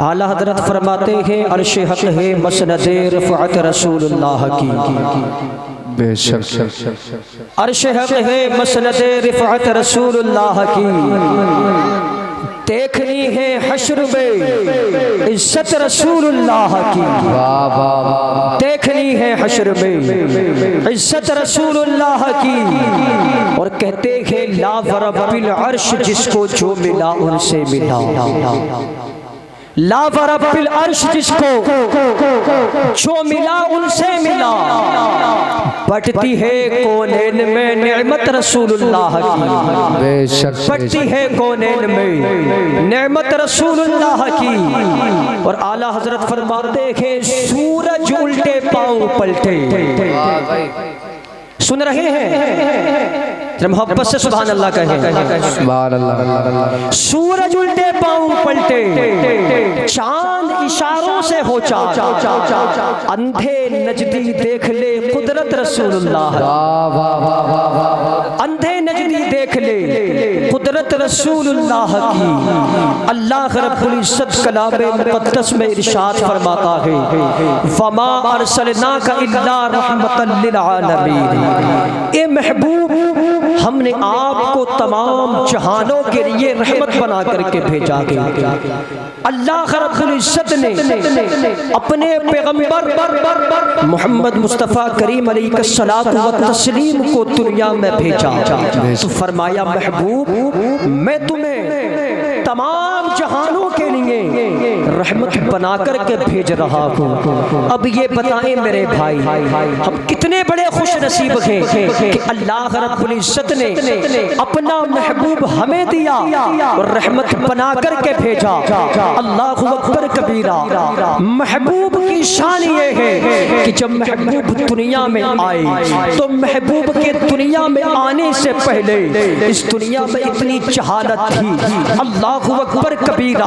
आला हजरत फरमाते हैं अर्श हक है मसनदे रफ़अत रसूलुल्लाह की। बेशक अर्श हक है मसनदे रफ़अत रसूलुल्लाह की। देखनी है हश्र में इज्जत रसूलुल्लाह की। देखनी है हश्र में इज्जत रसूलुल्लाह की। और कहते हैं ला वरब्बिल अर्श जिसको जो मिला उनसे मिला। ला वरब्बिल अर्श जिसको जो मिला उनसे मिला। बटती है कौनैन में नेमत रसूलुल्लाह की। बेशक बटती है कौनैन में नेमत रसूलुल्लाह की। और आला हजरत फरमाते हैं सूरज उल्टे पांव पलटे। सुन रहे हैं मोहब्बत से सुभान अल्लाह कहें। सुभान अल्लाह। सूरज उल्टे पांव पलटे, चांद इशारों से हो चार, अंधे नजदी देख ले कुदरत रसूलुल्लाह। अंधे नजदी देख ले कुदरत रसूलुल्लाह की। अल्लाह रब्बुल इज्जत कलाम मुक़द्दस में इरशाद फरमाता है वमा अरसलनाका इल्ला रहमतल लिल आलमीन। ए महबूब हमने आपको तमाम जहानों के लिए रहमत बना करके भेजा गया। अल्लाह रब्बुल इज्जत ने अपने पैगंबर मोहम्मद मुस्तफ़ा करीम अलैहिस्सलातु व तस्लीम को दुनिया में भेजा। तो फरमाया महबूब मैं तुम्हें तमाम जहानों के लिए रहमत बना करके भेज रहा हूँ। अब ये बताएं मेरे भाई हम कितने बड़े खुश नसीब हैं कि अल्लाह रब्बुल इज्जत ने अपना महबूब हमें दिया और रहमत बना करके भेजा। अल्लाहु अकबर कबीरा। महबूब की शान ये है कि जब महबूब दुनिया में आए तो महबूब के दुनिया में आने से पहले इस दुनिया में इतनी जहालत थी। अल्लाहु अकबर कबीरा।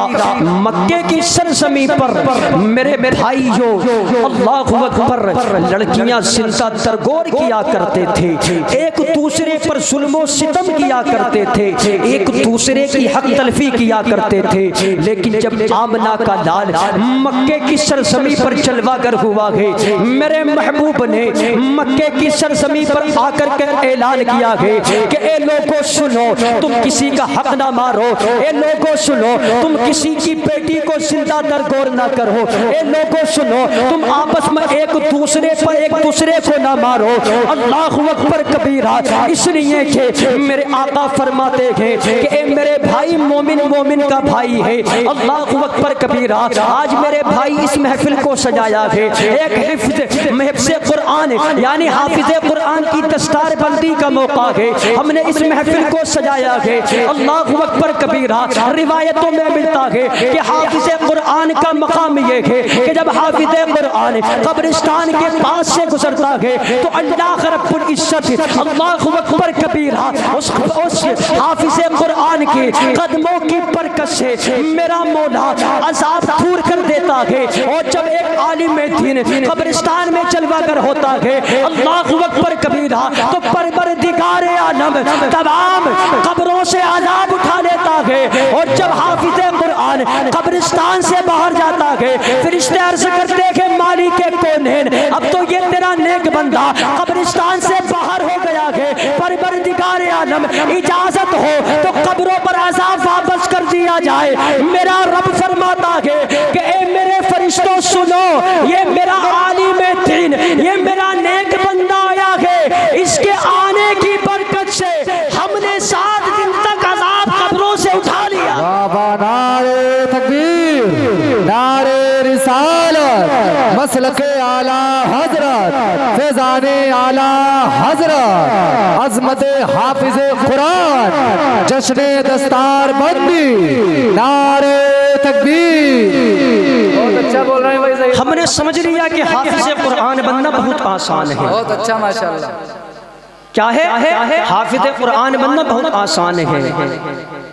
मक्के की सरजमी पर मेरे भाइयों अल्लाहु अकबर लड़कियां जिंदा तरगोर किया करते थे, एक दूसरे पर जुल्म सितम किया करते थे, एक दूसरे की हक तलफी किया करते थे। लेकिन जब आमना का लाल मक्के की सरजमी पर जलवागर हुआ है मेरे महबूब ने मक्के की सरजमी पर आकर के ऐलान किया है कि ए लोगों सुनो तुम किसी का हक ना मारो। ए लोगों सुनो तुम किसी की बेटी को जिंदा दरगोर ना करो। ए लोगों सुनो तुम आपस में एक दूसरे पर एक दूसरे को ना मारो। अल्लाह अकबर कबीरा। इसलिए कि मेरे आका फरमाते हैं कि ए मेरे भाई मोमिन मोमिन का भाई है। अल्लाह अकबर कबीरा। आज मेरे भाई इस महफिल को सजाया है एक हिफ्ज़ कुरान यानी हाफिज़े कुरान की दस्तार बंदी का मौका है। हमने इस महफिल को सजाया है। अल्लाह अकबर कबीरा। रिवायतों में मिलता है कि हाफिज़े कुरान का मकाम ये है कि जब हाफिज़े कुरान कब्रिस्तान के पास से गुजरता है तो अल्लाह रब्बुल इज्जत अल्लाह अकबर कबीरा उस हाफिज़े कुरान के कदमों की बरकत से मेरा मौला अज़ाब दूर कर देता है। और जब एक आलिम दीन कब्रिस्तान में जलवागर होता है अल्लाह अकबर कबीरा तो परवरदिगार आलम तमाम कब्रों से अज़ाब उठा लेता है। और जब हाफिज़े कुरान कब्रिस्तान से बाहर जाता है फरिश्ते अर्ज़ करते हैं मालिक कौनैन अब तो ये तेरा नेक बंदा कब्रिस्तान से बाहर हो गया है। परवरदिगार आलम इजाजत हो तो कब्रों पर अज़ाब वापस कर दिया जाए। मेरा रब फरमाता है कि ए मेरे फरिश्तों सुनो ये मेरा आलिम दीन ये मेरा नेक बंदा आया है। इसके आने की बरकत से हमने 7 दिन तक अज़ाब कब्रों से उठा लिया। नारे तकबीर नारे रिसालत मसलके आला हजरत फैज़ाने आला हजरत अज़मत हाफिज़े कुरान जश्ने दस्तार बंदी नारे तकबीर। बहुत अच्छा बोल रहे हैं भाई। हमने समझ लिया कि हाफिज़े कुरान बनना बहुत आसान है। बहुत अच्छा माशाअल्लाह। क्या है हाफिज़े कुरान बनना बहुत आसान है।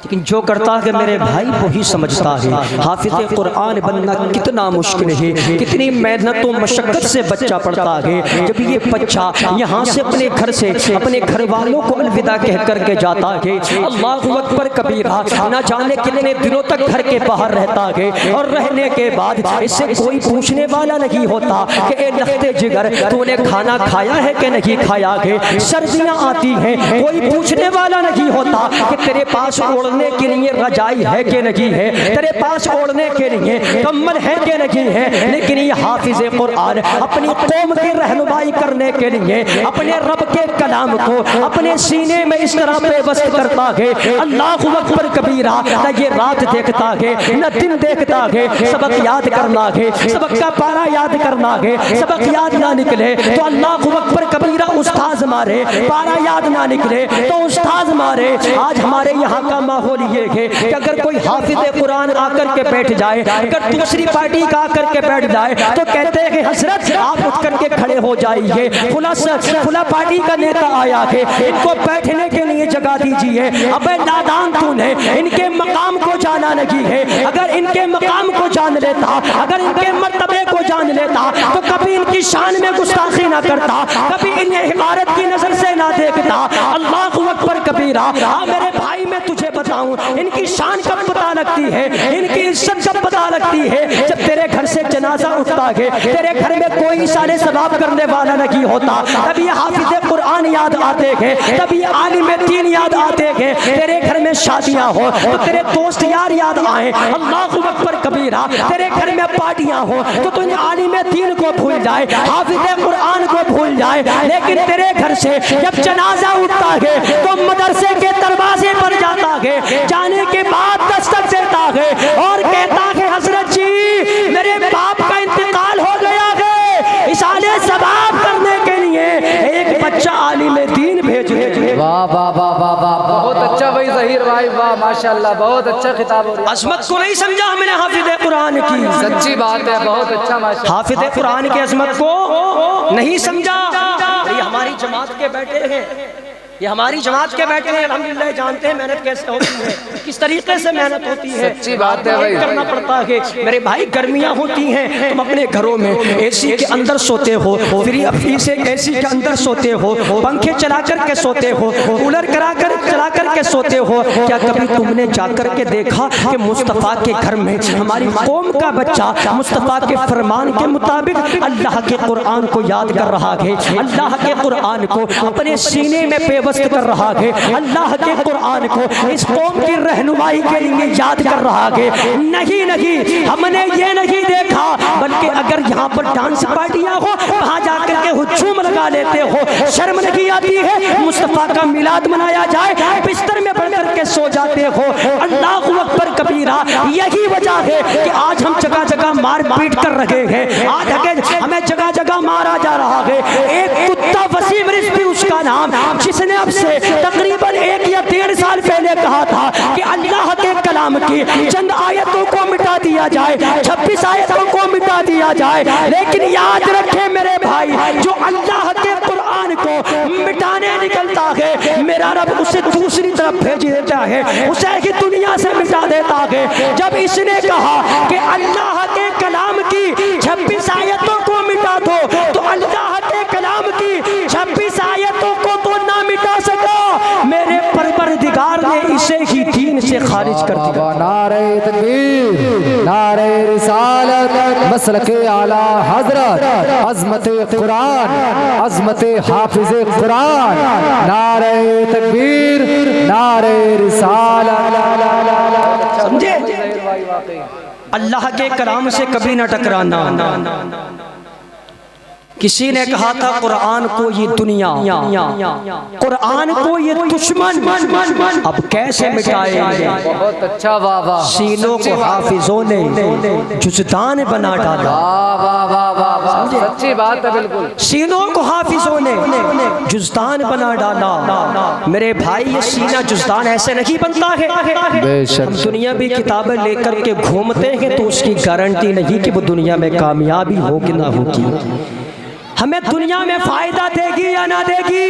लेकिन जो करता है मेरे भाई वो ही समझता है हाफिज कुरान बनना कितना मुश्किल है, कितनी मेहनत और मशक्कत से बच्चा पढ़ता है। जब ये बच्चा यहाँ से अपने घर से अपने घर वालों को अलविदा कह करके जाता है, अल्लाहु अकबर कबीरा, ना जाने कितने दिनों तक घर के बाहर रहता है और रहने के बाद इससे कोई पूछने वाला नहीं होता कि ए लख्ते जिगर तूने खाना खाया है कि नहीं खाया है। सर्दियाँ आती हैं, कोई पूछने वाला नहीं होता कि तेरे पास ओढ़ने के लिए रजाई है कि नहीं है, तेरे पास ओढ़ने के लिए कम्बल है कि नहीं है। लेकिन ये हाफिज कुरान अपनी कौम की रहनुमाई करने के लिए अपने रब के कलाम को अपने सीने में इस तरह पेवस्त करता है, अल्लाहु अकबर कबीरा, न ये रात देखता है न दिन देखता है। सबक याद करना है, सबक का पारा याद करना है, सबक याद ना निकले तो अल्लाहु अकबर कबीरा उस्ताद मारे, पारा याद ना निकले तो उस्ताद मारे। आज हमारे यहाँ का माहौल ये है कि अगर कोई हाफिज कुरान आकर के बैठ जाए, अगर दूसरी पार्टी का आकर के बैठ जाए तो कहते हैं कि हजरत आप उठ करके खड़े हो जाइए, फुला पार्टी का नेता आया है, इनको बैठने के लिए जगह दीजिए। अबे नादान तूने इनके मकाम को जाना नहीं है, अगर इनके मकाम को जान लेता, अगर इनके मर्तबे को जान लेता तो कभी इनकी शान में गुस्ताखी ना करता, कभी इन्हें हिमारत की नजर से ना देखता। अल्लाहु अकबर कबीरा, मेरे भाई मैं तुझे बताऊं इनकी शान कब पता लगती है, इनकी इज्जत कब पता लगती है, जब तेरे घर से जनाजा उठता है, तेरे घर में कोई सारे सवाब करने वाला नहीं होता, तभी हाफिज कुरान याद आते हैं, तभी आलिम दीन याद आते हैं। तेरे घर में शादियां हो तो तेरे दोस्त यार याद आए, अल्लाहु अकबर कबीरा, तेरे घर में पार्टियां हो तो तुझे आलिम दीन को भूल जाए, हाफिज कुरान को भूल जाए। लेकिन तेरे घर से जब जनाजा उठता है तो मदरसे के दरवाजे पर जाता है, जाने के बाद दस्तक देता है और कहता है हजरत जी मेरे बाप का इंतकाल हो गया है, इशारे सवाब करने के लिए एक बच्चा आलिम दीन भेज दे। वाह वाह वाह वाह वाह, बहुत अच्छा भाई ज़हीर भाई, वाह माशाल्लाह, बहुत अच्छा खिताब हो रहा है। अजमत को नहीं समझा हमने हाफिज कुरान की, सच्ची बात है, बहुत अच्छा माशाल्लाह। हाफिज कुरान की अजमत को नहीं समझा। ये हमारी जमात के बैठे हैं, ये हमारी जमात के बैठे हैं, अल्हम्दुलिल्लाह जानते हैं मेहनत कैसे होती है, किस तरीके से मेहनत होती है। सच्ची बात है भाई, करना पड़ता है। मेरे भाई गर्मियां होती हैं, तुम अपने घरों में एसी के अंदर सोते हो, फ्री से एसी के अंदर सोते हो, पंखे चला कर के सोते हो, कूलर चला कर के सोते हो। क्या कभी तुमने जाकर के देखा कि मुस्तफ़ा के घर में हमारी कौम का बच्चा मुस्तफ़ा के फरमान के मुताबिक अल्लाह के कुरान को याद कर रहा है, अल्लाह के कुरान को अपने सीने में पेवस्त कर रहा है, अल्लाह के कुरान को इस कौम की रहनुमाई के लिए याद कर रहा है? नहीं नहीं, हमने ये नहीं देखा, बल्कि अगर यहाँ पर डांस पार्टियां हो वहाँ जाकर के हुजूम लगा लेते हो, शर्म नहीं आती है? मुस्तफ़ा का मिलाद मनाया जाए, बिस्तर में बढ़कर के सो जाते हो। अल्लाहु अकबर कबीरा, यही वजह है कि आज हम जगह जगह मार पीट कर रहे हैं, आज हमें जगह जगह मारा जा रहा है। एक कुत्ता वसीम रिजवी उसका नाम, जिसने अब से तकरीबन 1 या 1.5 साल पहले कहा था कि अल्लाह के कलाम की चंद आयतों को मिटा दिया जाए, 26 आयतों को मिटा दिया जाए। लेकिन याद रखे मेरे भाई, जो अल्लाह के कुरान को मिटाने निकलता है, मेरा रब उसे दूसरी तरफ भेज देता है, उसे ही दुनिया से मिटा देता है। जब इसने कहा कि अल्लाह के कलाम की 26 आयतों को मिटा दो, तो अल्लाह के कलाम की 26 आयतों को तो ना मिटा सका, मेरे परवरदिगार ने इसे ही दीन से खारिज कर दिया। नारे तकबीर, नारे रिसालत, मसलके आला हजरत, अजमत कुरान, अजमत हाफिज कुरान, नारे तकबीर, नारे रिसालत। समझे? अल्लाह के कलाम से कभी न टकराना। किसी ने कहा था कुरान को ये दुनिया, कुरान को ये दुश्मन, अब कैसे मिटाएंगे? बहुत अच्छा, वाह वाह। सीनों को हाफिजों ने जुज़दान बना डाला। वाह वाह वाह वाह, सच्ची बात है बिल्कुल। सीनों को हाफिजों ने जुज़दान बना डाला। मेरे भाई, ये सीना जुज़दान ऐसे नहीं बनता है। हम दुनिया भी किताबें लेकर के घूमते हैं तो उसकी गारंटी नहीं कि वो दुनिया में कामयाबी होगी ना होगी, हमें दुनिया में फायदा देगी या ना देगी।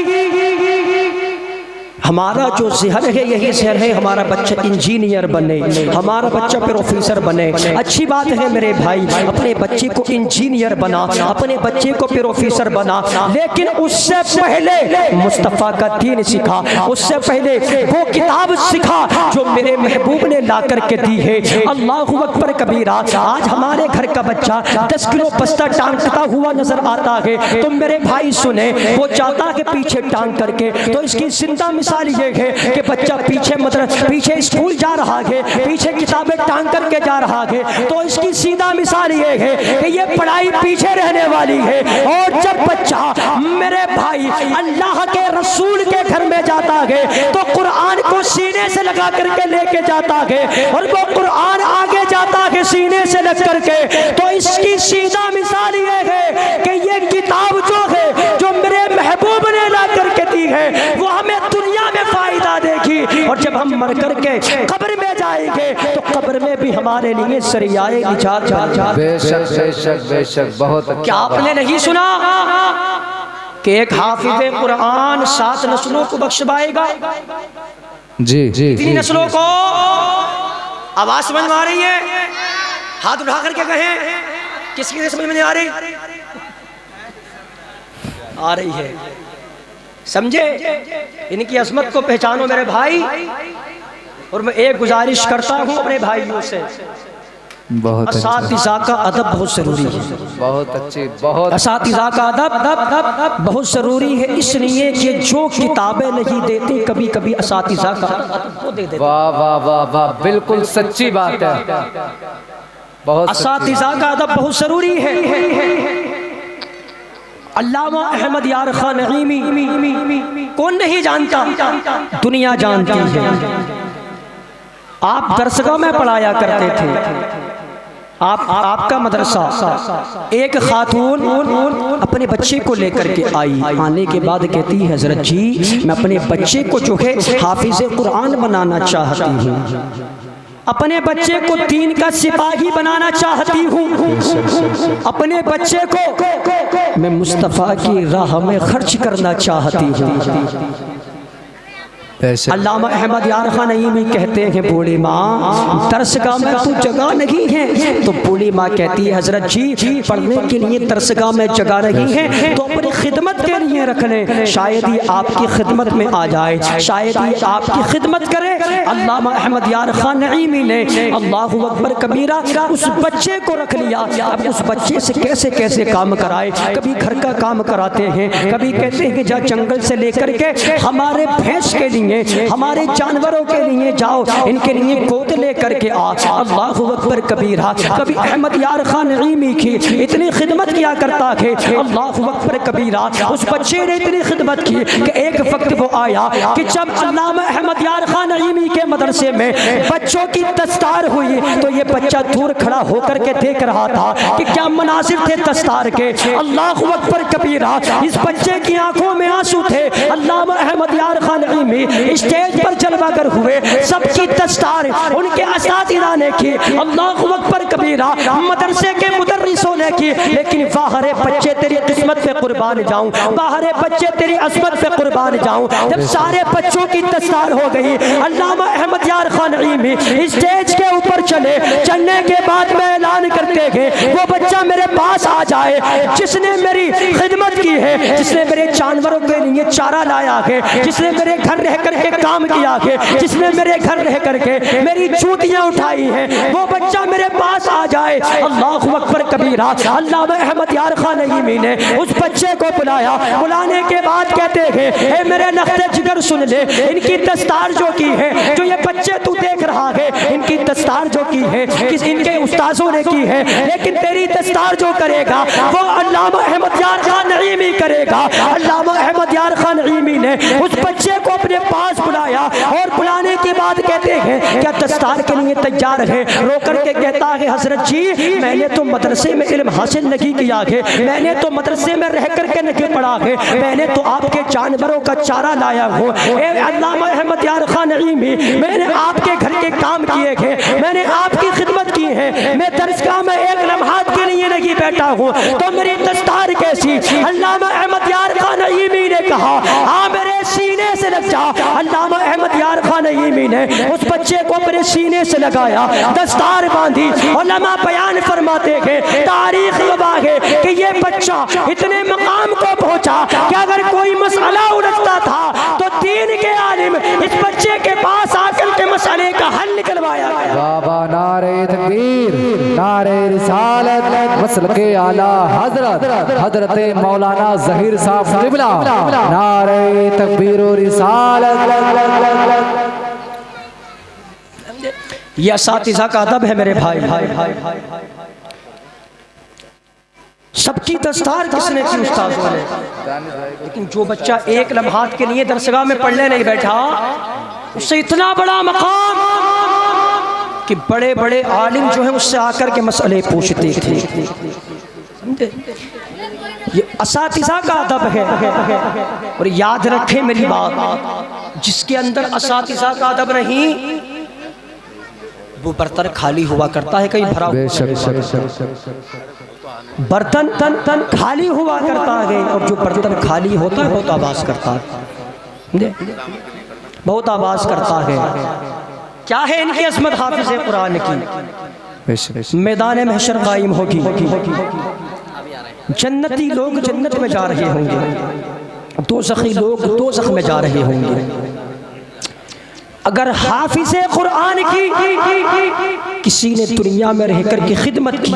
हमारा जो जहर है यही जहर है, हमारा बच्चा इंजीनियर बने, हमारा बच्चा प्रोफेसर बने। अच्छी बात है मेरे भाई, अपने बच्चे को इंजीनियर बना, अपने बच्चे को प्रोफेसर बना, लेकिन उससे पहले मुस्तफ़ा का दीन सीखा, उससे पहले वो किताब सीखा जो मेरे महबूब ने ला करके दी है। अल्लाहु अकबर कबीरा। आज हमारे घर का बच्चा 10 किलो बस्ता टांगता हुआ नजर आता है, तो मेरे भाई सुने, वो चाहता है पीछे टांग करके, तो इसकी जिंदा मिसाल ये है कि बच्चा पीछे स्कूल जा रहा है, पीछे किताबें टांग करके जा रहा है, तो इसकी सीधा मिसाल ये है कि ये पढ़ाई पीछे रहने वाली है। और जब बच्चा मेरे भाई अल्लाह के रसूल के घर में जाता है तो कुरान को सीने से लगा करके लेके जाता है, और वो कुरान आगे जाता है सीने से लग करके, तो इसकी सीधा मिसाल ये है कि ये किताब जो है जो मेरे महबूब ने ला करके दी है वो हमें दुनिया में फायदा देगी, और जब हम मर करके कब्र में जाएंगे तो कब्र में भी हमारे लिए सरियाए निजात। बेशक बेशक बेशक, बहुत अच्छा। क्या आपने नहीं सुना कि एक हाफिज़ कुरान 7 नस्लों को बख्शवाएगा? जी जी, कितनी नस्लों को? आवाज समझ में आ रही है? हाथ उठा करके कहें, किसकी समझ में नहीं आ रही? आ रही है। समझे? इनकी अजमत को पहचानो मेरे भाई। और मैं एक गुजारिश करता हूँ अपने भाइयों से, बहुत असातिज़ा का अदब बहुत जरूरी है। बहुत अच्छी, बहुत असातिज़ा का अदब बहुत जरूरी है, इसलिए कि जो किताबें नहीं देती कभी कभी असातिज़ा का अदब वो दे देते। वाह वाह वाह वाह, बिल्कुल सच्ची बात है। बहुत असातिज़ा का अदब बहुत जरूरी है। अल्लामा अहमद यार खान नईमी कौन नहीं जानता, दुनिया जानती है। आप दरसगाह में पढ़ाया करते थे, आपका मदरसा। एक खातून अपने बच्चे को लेकर के आई, आने के बाद कहती है हजरत जी मैं अपने बच्चे को जो है हाफिज़ कुरान बनाना चाहती हूँ, अपने बच्चे को दीन का सिपाही बनाना चाहती हूँ, अपने बच्चे को मैं मुस्तफ़ा की राह में खर्च करना चाहती हूँ। अल्लामा अहमद यार खान नईमी कहते हैं बूढ़ी माँ दरसगाह में तो जगह नहीं है, तो बूढ़ी माँ कहती है हजरत जी पढ़ने के लिए दरसगाह में जगह नहीं है तो अपनी खिदमत के लिए रख लें, शायद ही आपकी खिदमत में आ जाए, शायद ही आपकी खिदमत करे। अल्लामा अहमद यार खान नईमी ने अल्लाहु अकबर कबीरा उस बच्चे को रख लिया। अब उस बच्चे से कैसे कैसे काम कराए, कभी घर का काम कराते हैं, कभी कहते हैं कि जा जंगल से लेकर के हमारे भैंस के लिए, हमारे जानवरों के लिए जाओ, इनके लिए गोद लेकर के आ। अल्लाहु अकबर कबीरा। कभी अहमद यार खान नईमी की इतनी खिदमत किया करता है, अल्लाहु अकबर कबीरा। उस बच्चे ने इतनी खिदमत की कि एक वक्त वो आया कि जब अल्लामा अहमद यार खान नईमी के मदरसे में बच्चों की दस्तार हुई तो ये बच्चा दूर खड़ा होकर के देख रहा था कि क्या मनासिर थे दस्तार के। अल्लाहु अकबर कबीरा। इस बच्चे की आंखों में आंसू थे। अल्लामा अहमद यार खान नईमी स्टेज पर जलवागर हुए, सबकी दस्तार उनके असातिज़ा ने की। अल्लाहु अकबर कबीरा। मदरसे के मुदर्रिसों ने की, लेकिन बाहरे बच्चे तेरी किस्मत पे कुर्बान जाऊं, बाहरे बच्चे तेरी असमत पे कुर्बान जाऊं। जब सारे बच्चों की दस्तार हो गई, अल्लामा अहमद यार खान नईमी स्टेज के ऊपर चले। चलने के बाद में ऐलान करते हैं वो बच्चा मेरे पास आ जाए जिसने मेरी खिदमत की है, जिसने मेरे जानवरों के लिए चारा लाया है, जिसने मेरे घर रह करके काम किया है, जिसने मेरे घर रह करके मेरी जूतियां उठाई हैं, वो बच्चा मेरे पास आ जाए। अल्लाहु अकबर कबीरा। अल्लामा अहमद यार खान नईमी ने उस बच्चे को बुलाया। बुलाने के बाद कहते हैं ए मेरे लख्ते जिगर सुन ले, इनकी दस्तार जो की है, जो ये बच्चे तू देख रहा है, इनकी दस्तार जो की है किस इनके उस्ताजों ने की है, लेकिन तेरी दस्तार जो करेगा वो अल्लामा अहमद यार खान नईमी करेगा। अल्लामा अहमद यार खान नईमी ने उस बच्चे को अपने पास बुलाया और बुलाने के बाद कहते हैं क्या दस्तार के लिए तैयार है? रो करके कहता है हजरत जी मैंने तो मदरसे में इल्म हासिल नहीं किया है, मैंने तो मदरसे में रह करके नहीं पढ़ा है, मैंने तो आपके जानवरों का चारा लाया हूँ। अल्लामा अहमद यार खान नईमी मैंने आपके घर के काम किए हैं, मैंने आपकी खिदमत की है, मैं दरसगाह में एक लम्हात के लिए नहीं बैठा हूँ तो मेरी दस्तार कैसी? अल्लामा अहमद यार खान नईमी ने कहा हाँ मेरे सीने से लग जा, अल्लामा अहमद यार खान नईमी ने उस बच्चे को अपने सीने से लगाया, दस्तार बांधी। उलमा बयान फरमाते हैं, तारीख गवाह है कि ये बच्चा इतने मकाम को पहुंचा कि अगर कोई मसला उलझता था तो दीन के आलिम इस बच्चे के पास आकर के मसले का हल निकलवाया। बाबा नारे तकबीर, नारे रिसालत, मसलके आला हजरत हजरत मौलाना जहीर साहब क़िबला, नारे तकबीर और रिसालत। यह असातिज़ा का अदब है मेरे भाई। सबकी दस्तार किसने की? उस्तादों ने। लेकिन जो बच्चा एक लम्हात के लिए दरसगाह में पढ़ने नहीं बैठा, उससे इतना बड़ा मकाम कि बड़े बड़े आलिम जो है उससे आकर के मसले पूछते थे। ये असातिज़ा का अदब है। और याद रखें मेरी बात, जिसके अंदर असातिज़ा का अदब नहीं वो बर्तन खाली हुआ करता है, कहीं भरा बर्तन तन खाली हुआ करता है, और जो बर्तन खाली होता है बहुत आवाज़ करता है, बहुत आवाज़ करता है। क्या है इनकी अज़मत हाफ़िज़ कुरान की? मैदान महशर कायम होगी, जन्नती लोग जन्नत में जा रहे होंगे, दोज़खी लोग दोज़ख में जा रहे होंगे। अगर हाफिज़ कुरान की किसी ने दुनिया में रहकर के खिदमत की,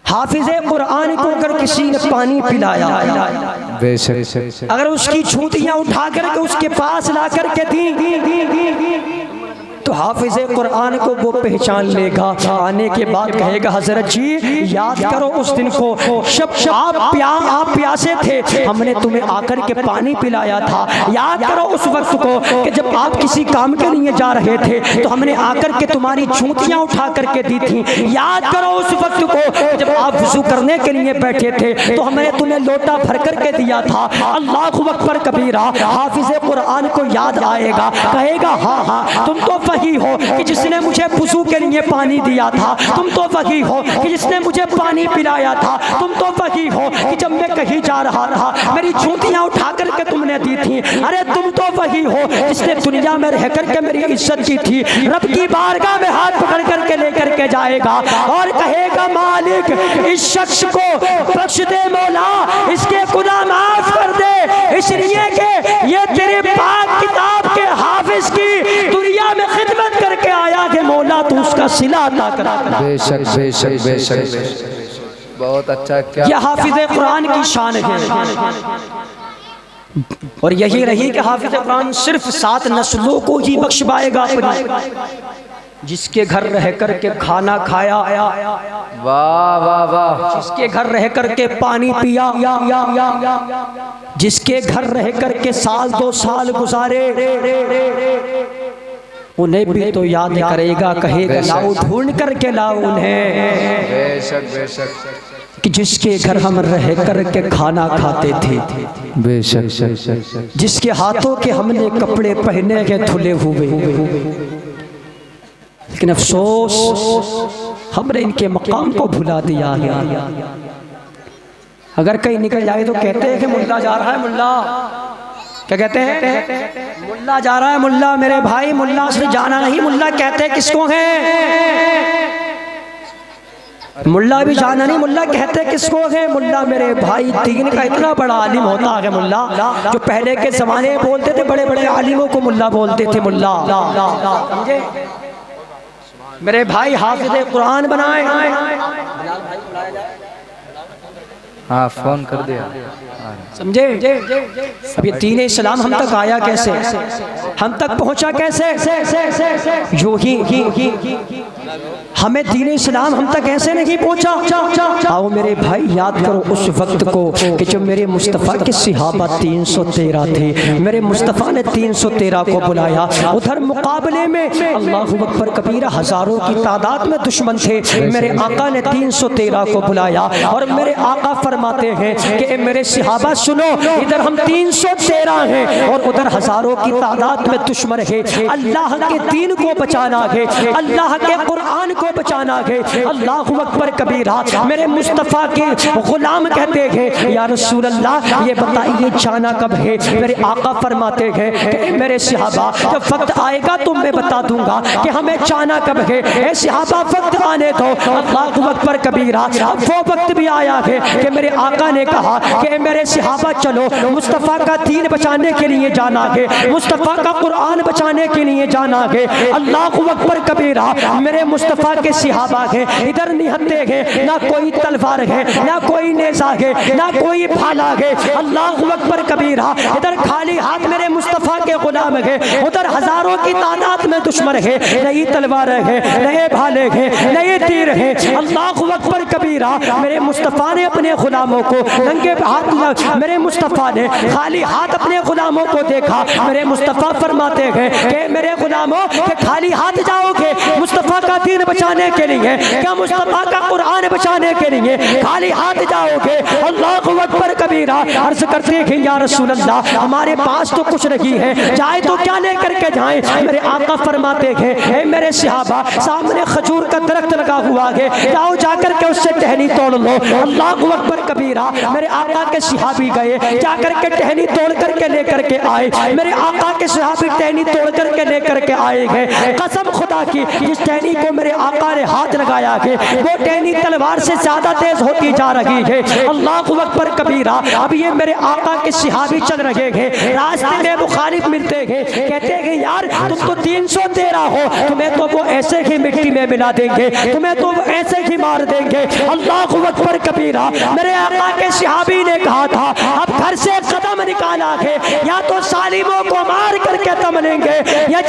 हाफिज़ कुरान को अगर किसी ने पानी पिलाया, अगर उसकी छूतियाँ उठा करके उसके पास ला करके दी, तो हाफिज़ कुरान को वो पहचान लेगा। आने के बाद कहेगा, हजरत जी याद करो उस दिन को जब आप प्यासे थे, हमने तुम्हें आकर के पानी पिलाया था। याद करो उस वक्त को कि जब आप किसी काम के लिए जा रहे थे तो हमने आकर के तुम्हारी छूतियाँ उठा करके दी थी। याद करो उस वक्त को जब आप वुज़ू करने के लिए बैठे थे तो हमने तुम्हें लोटा भर करके दिया था। अल्लाहु अकबर कबीरा। हाफिज़ कुरान को याद आएगा, कहेगा हाँ हाँ तुम तो वही हो कि जिसने मुझे वुज़ू के लिए पानी दिया था, तुम तो वही हो कि जिसने मुझे पानी पिलाया था, तुम तो वही हो कि जब मैं कहीं जा रहा था मेरी छूतियाँ उठा करके तुमने दी थी। अरे तुम तो वही हो जिसने दुनिया में रह करके मेरी इज्जत की थी। रब की बारगाह में हाथ पकड़ करके लेकर के जाएगा और कहेगा, मालिक इस शख्स को बख्श दे मौला, इसके गुनाह माफ कर दे, इसलिए कि ये तेरे पाक किताब के हाफिज की दुनिया में खिदमत करके आया है मौला, तू उसका सिला अता करा। बेशक बेशक बेशक, बहुत अच्छा। क्या यह हाफिज़ कुरान की शान है, और यही रही कि हाफिज़ कुरान सिर्फ 7 नस्लों को ही बख्शवाएगा। जिसके घर रह करके खाना खाया, वाह वाह वाह, जिसके घर रह करके पानी पिया, जिसके घर रह करके 1-2 साल गुजारे, उन्हें भी तो याद करेगा, कहेगा लाओ ढूंढ करके लाओ उन्हें। बेशक बेशक, कि जिसके घर हम रह करके खाना खाते थे, बेशक, जिसके हाथों के हमने कपड़े पहने के धुले हुए, लेकिन अफसोस हमने इनके मकाम को भुला दिया है। अगर कहीं निकल जाए तो कहते हैं कि मुल्ला जा रहा है, मुल्ला क्या कहते हैं, मुल्ला जा रहा है। मुल्ला मेरे भाई, मुल्ला से जाना नहीं, मुल्ला कहते हैं किसको है, मुल्ला भी जाना नहीं, मुल्ला कहते किसको है। मुल्ला मेरे भाई दीन का इतना बड़ा आलिम होता है मुल्ला, जो पहले के जमाने बोलते थे बड़े बड़े आलिमों को मुल्ला बोलते थे। मुल्ला समझे मेरे भाई, हाफिज़ कुरान बनाए। हाँ फोन कर दिया, समझे। अब ये दीन इस्लाम हम तक आया कैसे, हम तक पहुंचा कैसे, यूं ही हमें दीन इस्लाम हम तक ऐसे नहीं पहुंचा। आओ मेरे भाई याद करो उस वक्त को कि जब मेरे मुस्तफ़ा के सहाबा 313 थे, मेरे मुस्तफ़ा ने 313 को बुलाया। उधर मुकाबले में अल्लाहु अकबर कबीरा हज़ारों की तादाद में दुश्मन थे, मेरे आका ने 313 को बुलाया। और मेरे आका फरमाते हैं कि मेरे सहाबा सुनो, इधर हम 313 हैं और उधर हज़ारों की तादाद में दुश्मन है। अल्लाह के दीन को बचाना है, अल्लाह के कुरान को बचाना जाना है। अल्लाहु अकबर कबीरा। मेरे मुस्तफ़ा के गुलाम कहते हैं या रसूल अल्लाह ये बताइए जाना कब है। मेरे आका फरमाते हैं कि मेरे सहाबा जब वक्त आएगा तो मैं बता दूंगा कि हमें जाना कब है। ए सहाबा वक्त आने दो। अल्लाहु अकबर कबीरा। अब वो वक्त भी आया है कि मेरे आका ने कहा कि मेरे सहाबा चलो मुस्तफ़ा का दीन बचाने के लिए जाना है, मुस्तफ़ा का कुरान बचाने के लिए जाना है। अल्लाहु अकबर कबीरा। मेरे मुस्तफ़ा के सहाबा है इधर निहत्ते हैं, ना कोई तलवार है, ना कोई नेज़ा है, ना कोई भाला है। अल्लाहु अकबर कबीरा। इधर खाली हाथ मेरे मुस्तफ़ा के गुलाम है, उधर हजारों की तादाद में दुश्मन है, नई तलवार है, नए भाले हैं, नए तीर हैं। अल्लाहु अकबर कबीरा। मेरे मुस्तफ़ा ने अपने गुलामों को नंगे हाथ, मेरे मुस्तफ़ा ने खाली हाथ अपने गुलामों को देखा। मेरे मुस्तफ़ा फरमाते हैं कि मेरे गुलामों के खाली हाथ जाओगे मुस्तफ़ा का दीन बचाने के लिए, क्या मुस्तफ़ा का कुरान बचाने के लिए खाली हाथ जाओगे? अल्लाहु अकबर कबीरा। अर्ज करते हैं या रसूल अल्लाह हमारे पास तो कुछ नहीं है, जाए तो क्या लेकर के जाएं? मेरे आका फरमाते हैं मेरे सहाबा सामने खजूर का दरख्त लगा हुआ है, जाओ जाकर के उससे टहनी तोड़ लो। अल्लाहु अकबर कबीरा। मेरे आका के सहाबी गए, जाकर के टहनी तोड़ करके लेकर के आए। मेरे आका के सहाबी टहनी तोड़ करके लेकर के आए हैं। कसम खुदा की जिस टहनी को मेरे आका ने हाथ लगाया है वो टहनी तलवार से ज्यादा तेज होती जा रही है। अल्लाहु अकबर कबीरा। अब ये मेरे आका के सहाबी चल रहे हैं, रास्ते में मुखालिफ मिलते हैं, कहते हैं यार तुम तो 313 हो, तुम्हें तो वो ऐसे ही मिट्टी में मिला देंगे, तुम्हें तो वो ऐसे ही मार देंगे। अल्लाहु अकबर कबीरा। मेरे आका के सहाबी ने कहा था अब घर से कदम निकाला है या तो सालिमों को मार करके दम लेंगे या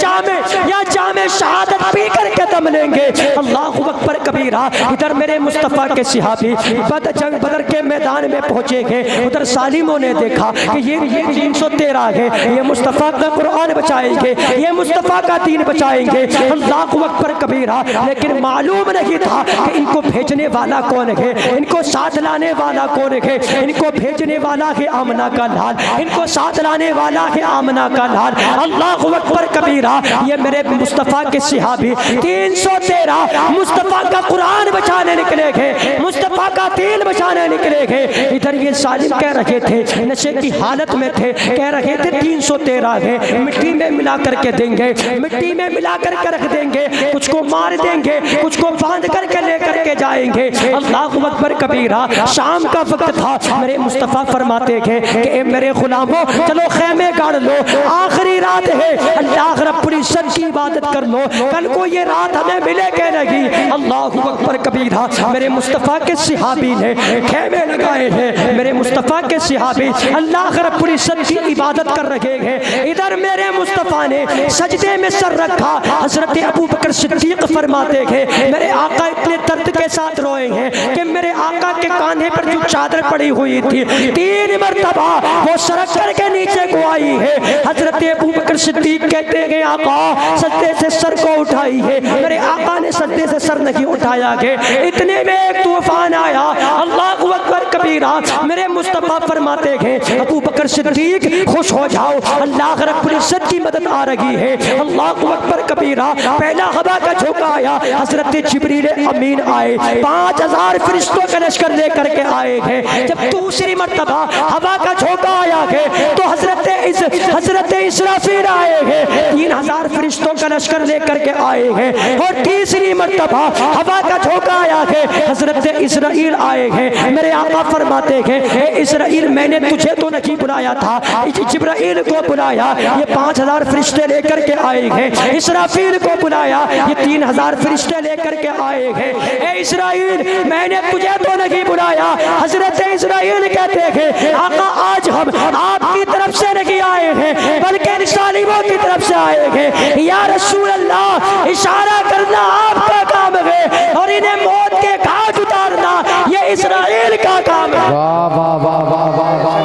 जामे शहादत पी करके दम लेंगे। अल्लाहु अकबर कबीरा। इधर मेरे मुस्तफ़ा के सहाबी बदर के मैदान में पहुंचे हैं, उधर सालिमों ने देखा कि ये 313 है, ये मुस्तफ़ा का कुरान बचाएंगे, ये मुस्तफ़ा का दीन बचाएंगे। अल्लाहु अकबर कबीरा। लेकिन मालूम नहीं था कि इनको भेजने वाला कौन है, इनको साथ लाने वाला कौन है। इनको भेजने वाला है आमना का लाल, इनको साथ लाने वाला है आमना का लाल। अल्लाहु अकबर कबीरा। ये मेरे मुस्तफ़ा के सहाबी 313 मुस्तफ़ा का कुरान बचाने निकले हैं, मुस्तफ़ा का दीन बचाने निकले हैं। इधर ये सालिम कह रहे थे, नशे की हालत में थे, कह रहे थे 313 है, मिट्टी में मिला करके देंगे, मिट्टी में मिला करके रख देंगे, कुछ को मार देंगे, कुछ को बांध करके लेकर के जाएंगे। अल्लाहु अकबर कबीरा। शाम का वक्त था। मेरे मुस्तफ़ा फरमाते हैं कि मेरे गुलामों चलो खेमे गाड़ लो, आखिरी रात है, अल्लाह रब्बुल इज्जत की इबादत कर लो, कल को ये रात हमें मिलेगी नहीं। अल्लाहु अकबर कबीरा। मेरे मुस्तफ़ा के सहाबी ने खेमे लगाए हैं, मेरे मुस्तफ़ा के सहाबी अल्लाह रब्बुल इज्जत की इबादत कर रहे हैं। इधर मेरे मुस्तफ़ा ने सजदे में सर रखा। हजरत अबू बकर सिद्दीक फरमाते हैं मेरे आका इतने दर्द के साथ रोए हैं कि मेरे आका के कांधे पर जो चादर पड़ी हुई थी 3 मरतबा वो सरक करके नीचे को आई है। हजरत अबू बकर सिद्दीक कहते हैं आका सजदे से सर को उठाई है, मेरे आका ने सजदे से सर नहीं उठाया है। इतने में एक तूफान आया। अल्लाहु अकबर कबीरा। मेरे मुस्तफ़ा फरमाते हैं अबू बकर सिद्दीक खुश हो जाओ, अल्लाह रब्बुल इज्जत की मदद आ रही है। अल्लाहु अकबर कबीरा। पहला हवा का झोंका आया, हजरत जिब्रील अमीन आए, 5000 फरिश्तों का लश्कर लेकर के आए हैं। जब दूसरी मर्तबा हवा का झोंका आया है तो हजरत इसराफील आए हैं, 3000 फरिश्तों का लश्कर लेकर के आए हैं। और तीसरी मर्तबा हवा का झोंका आया है, हजरत इसराइल आए हैं। मेरे आका फरमाते हैं इसराइल मैंने तुझे तो नहीं बुलाया था, जिब्राइल को बुलाया, ये 5000 फरिश्ते लेकर के आए हैं। इसराफील को बुलाया, ये 3000 फरिश्ते लेकर के आए हैं। ए इसराइल मैंने तुझे तो नहीं बुलाया। हजरत इसराइल कहते हैं आका आज हम आपकी तरफ से नहीं आए हैं बल्कि सालिमों की तरफ से आए हैं। या रसूल अल्लाह इशारा करना आपका काम है और इन्हें मौत के घाट उतारना ये इसराइल का काम है। वाह वाह वाह वाह वाह वाह।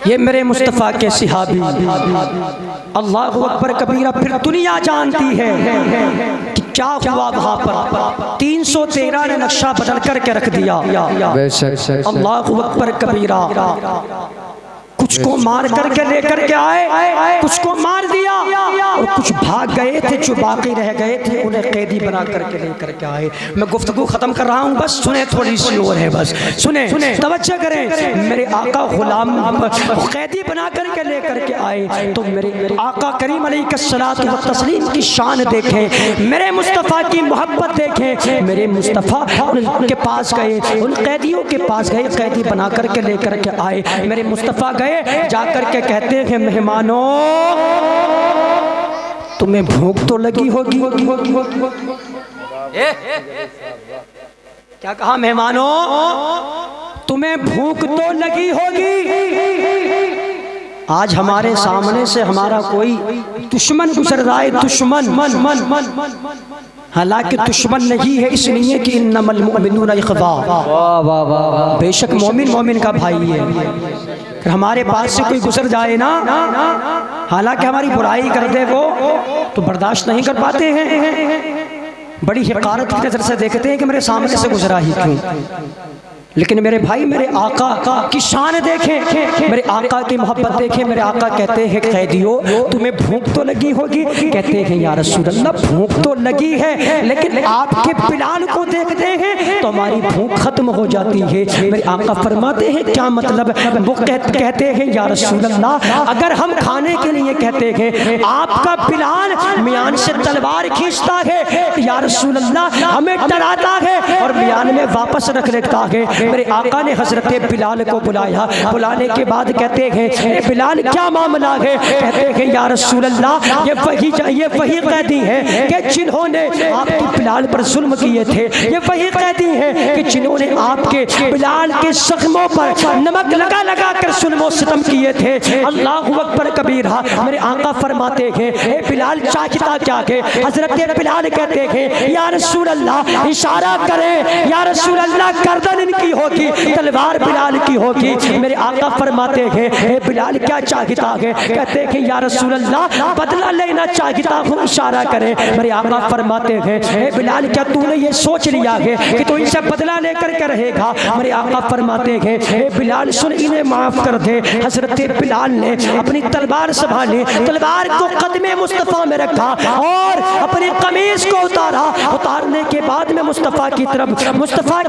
ये मेरे मुस्तफ़ा के सहाबी। अल्लाहु अकबर कबीरा। फिर दुनिया जानती है कि क्या हुआ वहां पर। 313 ने नक्शा बदल करके रख दिया। अल्लाहु अकबर कबीरा। कुछ को मार करके लेकर के आए, कुछ को मार दिया। और कुछ भाग गए थे, जो बाकी रह गए थे उन्हें कैदी बना करके लेकर के आए। मैं गुफ्तगू खत्म कर रहा हूँ, बस सुने, थोड़ी सी और है, बस सुने, तवज्जो करें। मेरे आका गुलाम कैदी बना करके लेकर के आए तो मेरे आका करीम अलैहिस्सलातु व तस्लीम की शान देखें, मेरे मुस्तफ़ा की मोहब्बत देखें। मेरे मुस्तफ़ा उनके पास गए, उन कैदियों के पास गए, कैदी बना करके लेकर के आए। मेरे मुस्तफ़ा गए, जाकर के कहते हैं मेहमानों तुम्हें भूख तो लगी होगी। क्या कहा? मेहमानों तुम्हें भूख तो लगी होगी। आज हमारे सामने से हमारा कोई दुश्मन गुजर रहा है, दुश्मन, हालांकि दुश्मन नहीं है, इसलिए कि इन्नमल मुमिनूना इख्वा, बेशक मोमिन मोमिन का भाई है। अगर हमारे पास से कोई गुजर जाए ना, हालांकि हमारी बुराई कर दे वो, तो बर्दाश्त नहीं कर पाते हैं, बड़ी हक़ारत की नज़र से देखते हैं कि मेरे सामने से गुजरा ही क्यों। लेकिन मेरे भाई, मेरे आका की शान देखें, मेरे आका की मोहब्बत देखें। मेरे आका कहते हैं कैदियों तुम्हें भूख तो लगी होगी। कहते हैं या रसूल अल्लाह भूख तो लगी है, लेकिन आपके बिलाल को देखते हैं तो हमारी भूख खत्म हो जाती है। मेरे आका फरमाते हैं क्या मतलब? वो कहते हैं या रसूल अल्लाह अगर हम खाने के लिए कहते हैं आपका बिलाल मियान से तलवार खींचता है, या रसूल अल्लाह हमें डराता है और मियान में वापस रख लेता है। मेरे आका ने हजरत बिलाल को बुलाया, बुलाने के बाद कहते हैं बिलाल क्या मामला है? कहते हैं या रसूल अल्लाह ये वही कैदी है कि जिन्होंने आपके बिलाल पर जुल्म किए थे, ये वही कैदी है कि जिन्होंने आपके बिलाल के जख्मों पर नमक लगा लगा कर जुल्म सितम किए थे। अल्लाहु अकबर कबीरा। मेरे आका फरमाते हैं बिलाल चाहता क्या है? हजरत बिलाल कहते हैं या रसूल अल्लाह इशारा करें, या रसूल अल्लाह गर्दन इनकी होगी, तलवार बिलाल की होगी। मेरे आका फरमाते हैं बिलाल क्या चाहता है? कहते हैं या रसूल अल्लाह बदला लेना चाहता हूँ, इशारा करें। मेरे आका फरमाते हैं बिलाल क्या तूने ये सोच लिया है कि तू इनसे बदला लेकर के रहेगा? मेरे आका फरमाते हैं बिलाल सुन, इन्हें माफ कर दे। हजरत बिलाल ने अपनी तलवार संभाली, तलवार को कदमे मुस्तफ़ा में रखा और अपनी कमीज को उतारा। उतारने के बाद में मुस्तफ़ा की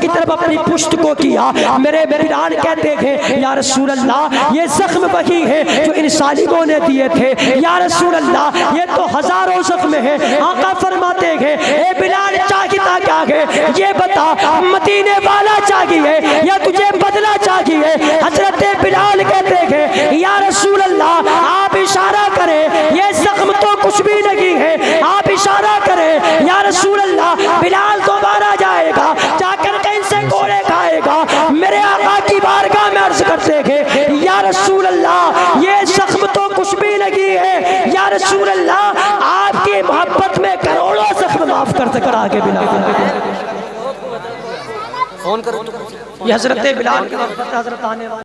तरफ अपनी पुश्त को किया। मेरे बिलाल कहते हैं या रसूल अल्लाह ये जख्म वही है जो इन सालिमों ने दिए थे। या रसूल अल्लाह ये तो हजारों जख्म है। आका फरमाते हैं ए बिलाल चाहता क्या है? ये बता मदीने वाला चाहिए या तुझे बदला चाहिए? हजरत बिलाल कहते हैं या रसूल अल्लाह आप इशारा करें, ये जख्म तो कुछ भी नहीं है, आप इशारा करें। या रसूल अल्लाह बिलाल दोबारा जाएगा, जाकर के इनसे गोले खाएगा। मेरे आका की बारगाह में अर्ज करते हैं या रसूल अल्लाह ये जख्म तो कुछ भी नहीं है, या रसूल अल्लाह आपकी मोहब्बत में करोड़ों जख्म माफ कर आगे बिलाल फोन करो। ये हजरत बिलाल के हजरत आने वाले